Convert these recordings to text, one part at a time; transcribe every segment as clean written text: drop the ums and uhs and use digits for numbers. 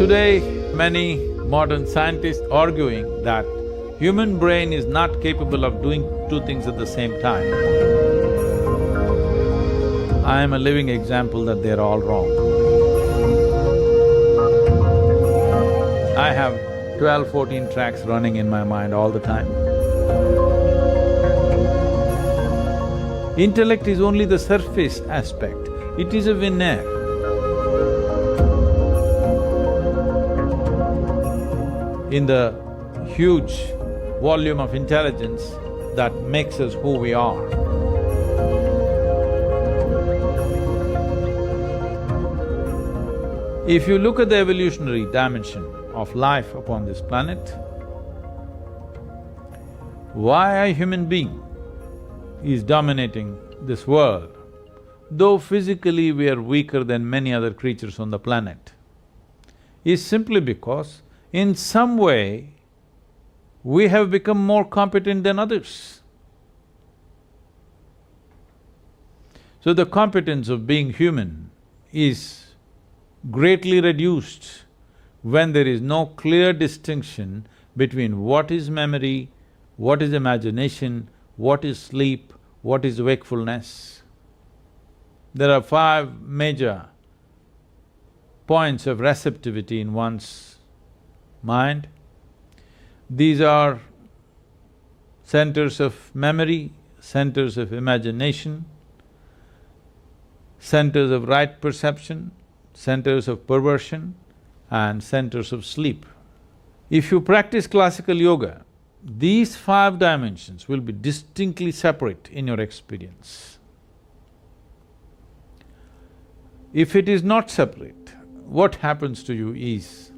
Today, many modern scientists arguing that human brain is not capable of doing two things at the same time. I am a living example that they're all wrong. I have 12, 14 tracks running in my mind all the time. Intellect is only the surface aspect, it is a veneer. In the huge volume of intelligence that makes us who we are. If you look at the evolutionary dimension of life upon this planet, why a human being is dominating this world, though physically we are weaker than many other creatures on the planet, is simply because in some way, we have become more competent than others. So the competence of being human is greatly reduced when there is no clear distinction between what is memory, what is imagination, what is sleep, what is wakefulness. There are 5 major points of receptivity in one's mind. These are centers of memory, centers of imagination, centers of right perception, centers of perversion, and centers of sleep. If you practice classical yoga, these 5 dimensions will be distinctly separate in your experience. If it is not separate, what happens to you is,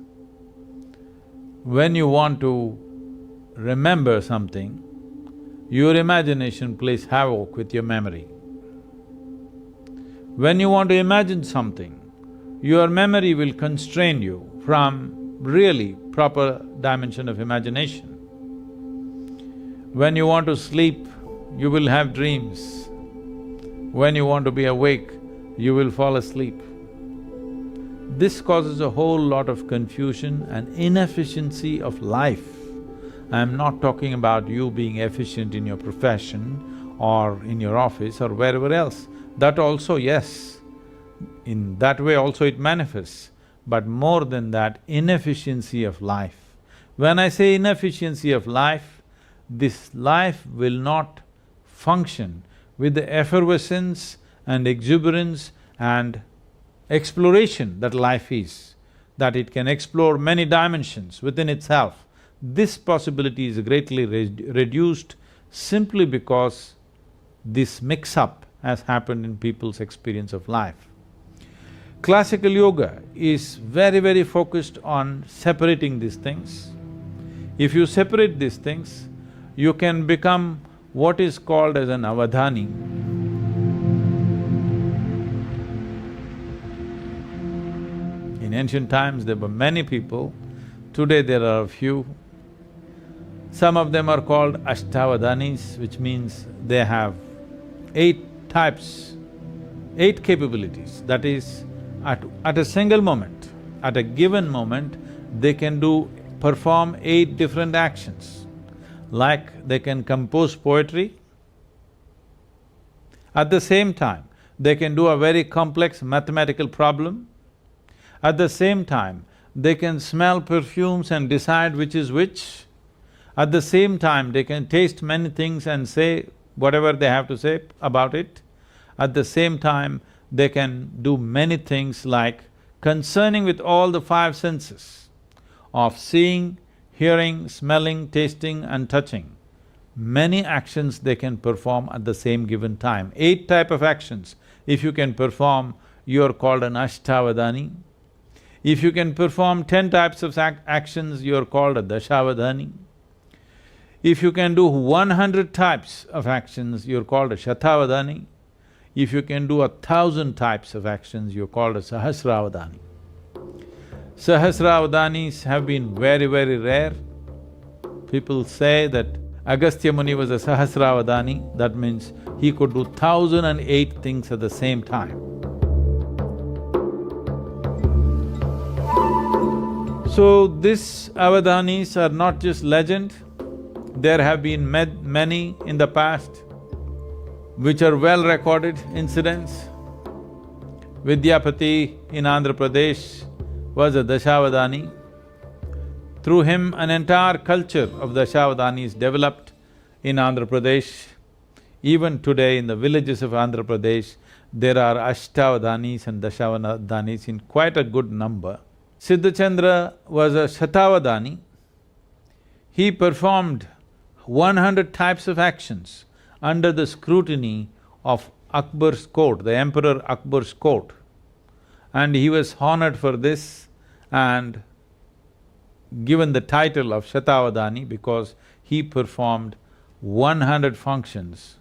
when you want to remember something, your imagination plays havoc with your memory. When you want to imagine something, your memory will constrain you from really proper dimension of imagination. When you want to sleep, you will have dreams. When you want to be awake, you will fall asleep. This causes a whole lot of confusion and inefficiency of life. I'm not talking about you being efficient in your profession or in your office or wherever else. That also, yes, in that way also it manifests, but more than that, inefficiency of life. When I say inefficiency of life, this life will not function with the effervescence and exuberance and exploration that life is, that it can explore many dimensions within itself. This possibility is greatly reduced simply because this mix-up has happened in people's experience of life. Classical yoga is very, very focused on separating these things. If you separate these things, you can become what is called as an avadhani. In ancient times, there were many people, today there are a few. Some of them are called ashtavadhanis, which means they have 8 types, 8 capabilities. That is, at a single moment, at a given moment, they can perform 8 different actions. Like they can compose poetry, at the same time, they can do a very complex mathematical problem. At the same time, they can smell perfumes and decide which is which. At the same time, they can taste many things and say whatever they have to say about it. At the same time, they can do many things like concerning with all the 5 senses of seeing, hearing, smelling, tasting and touching. Many actions they can perform at the same given time. 8 type of actions, if you can perform, you are called an ashtavadhani. If you can perform 10 types of actions, you are called a dashavadhani. If you can do 100 types of actions, you're called a shatavadhani. If you can do 1,000 types of actions, you're called a sahasravadhani. Sahasravadhanis have been very, very rare. People say that Agastya Muni was a sahasravadhani, that means he could do 1,008 things at the same time. So these avadanis are not just legend, there have been many in the past which are well-recorded incidents. Vidyapati in Andhra Pradesh was a Dashavadani. Through him, an entire culture of Dashavadanis developed in Andhra Pradesh. Even today in the villages of Andhra Pradesh, there are Ashtavadanis and Dashavadanis in quite a good number. Siddhachandra was a Shatavadani. He performed 100 types of actions under the scrutiny of Akbar's court, the Emperor Akbar's court. And he was honored for this and given the title of Shatavadani because he performed 100 functions.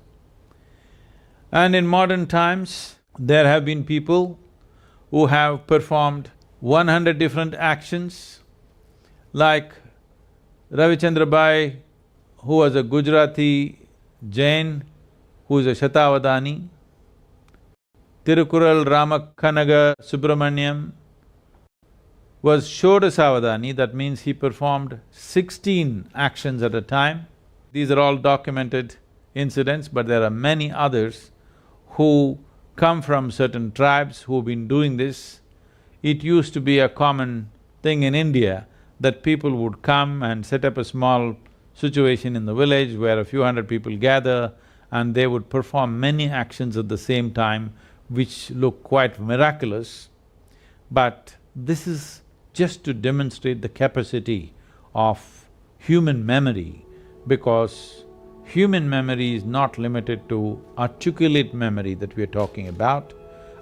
And in modern times, there have been people who have performed 100 different actions, like Ravichandra Bai, who was a Gujarati Jain, who is a Shatavadani. Tirukural Ramakanaga Subramaniam was Shodasavadani, that means he performed 16 actions at a time. These are all documented incidents, but there are many others who come from certain tribes who've been doing this. It used to be a common thing in India that people would come and set up a small situation in the village where a few hundred people gather and they would perform many actions at the same time which look quite miraculous. But this is just to demonstrate the capacity of human memory, because human memory is not limited to articulate memory that we are talking about.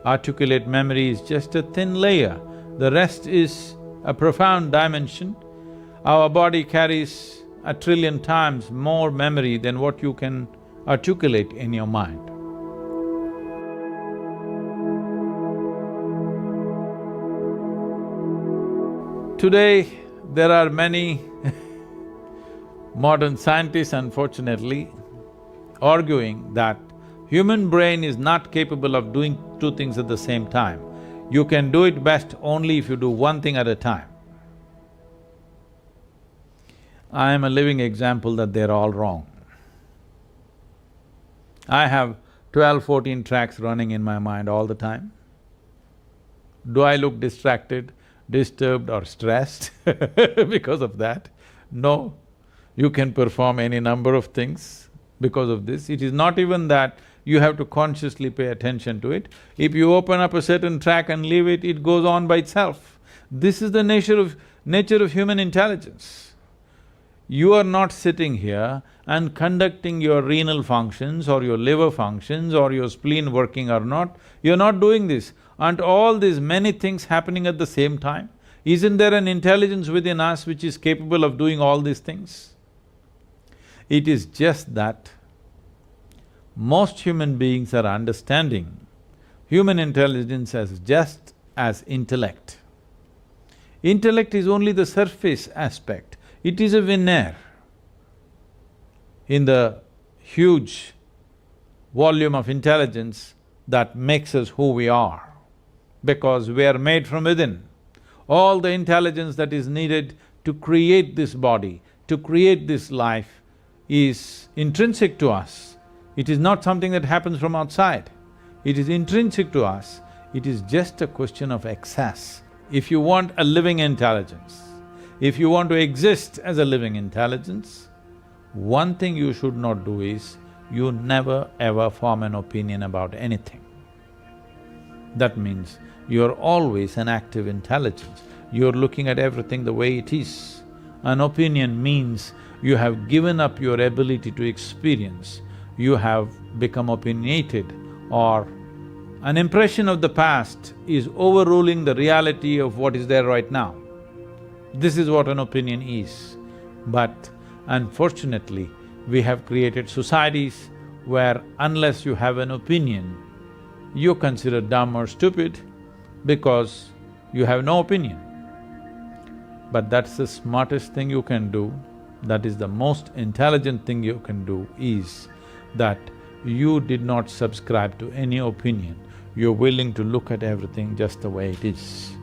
Articulate memory is just a thin layer, the rest is a profound dimension. Our body carries 1 trillion times more memory than what you can articulate in your mind. Today, there are many modern scientists, unfortunately, arguing that human brain is not capable of doing two things at the same time. You can do it best only if you do one thing at a time. I am a living example that they're all wrong. I have 12, 14 tracks running in my mind all the time. Do I look distracted, disturbed or stressed because of that? No. You can perform any number of things because of this. It is not even that you have to consciously pay attention to it. If you open up a certain track and leave it, it goes on by itself. This is the nature of human intelligence. You are not sitting here and conducting your renal functions or your liver functions or your spleen working or not. You're not doing this. Aren't all these many things happening at the same time? Isn't there an intelligence within us which is capable of doing all these things? It is just that most human beings are understanding human intelligence as just as intellect. Intellect is only the surface aspect, it is a veneer in the huge volume of intelligence that makes us who we are, because we are made from within. All the intelligence that is needed to create this body, to create this life is intrinsic to us. It is not something that happens from outside. It is intrinsic to us. It is just a question of access. If you want a living intelligence, if you want to exist as a living intelligence, one thing you should not do is, you never ever form an opinion about anything. That means you're always an active intelligence, you're looking at everything the way it is. An opinion means you have given up your ability to experience, you have become opinionated, or an impression of the past is overruling the reality of what is there right now. This is what an opinion is. But unfortunately, we have created societies where unless you have an opinion, you're considered dumb or stupid because you have no opinion. But that's the smartest thing you can do, that is the most intelligent thing you can do, is that you did not subscribe to any opinion, you're willing to look at everything just the way it is.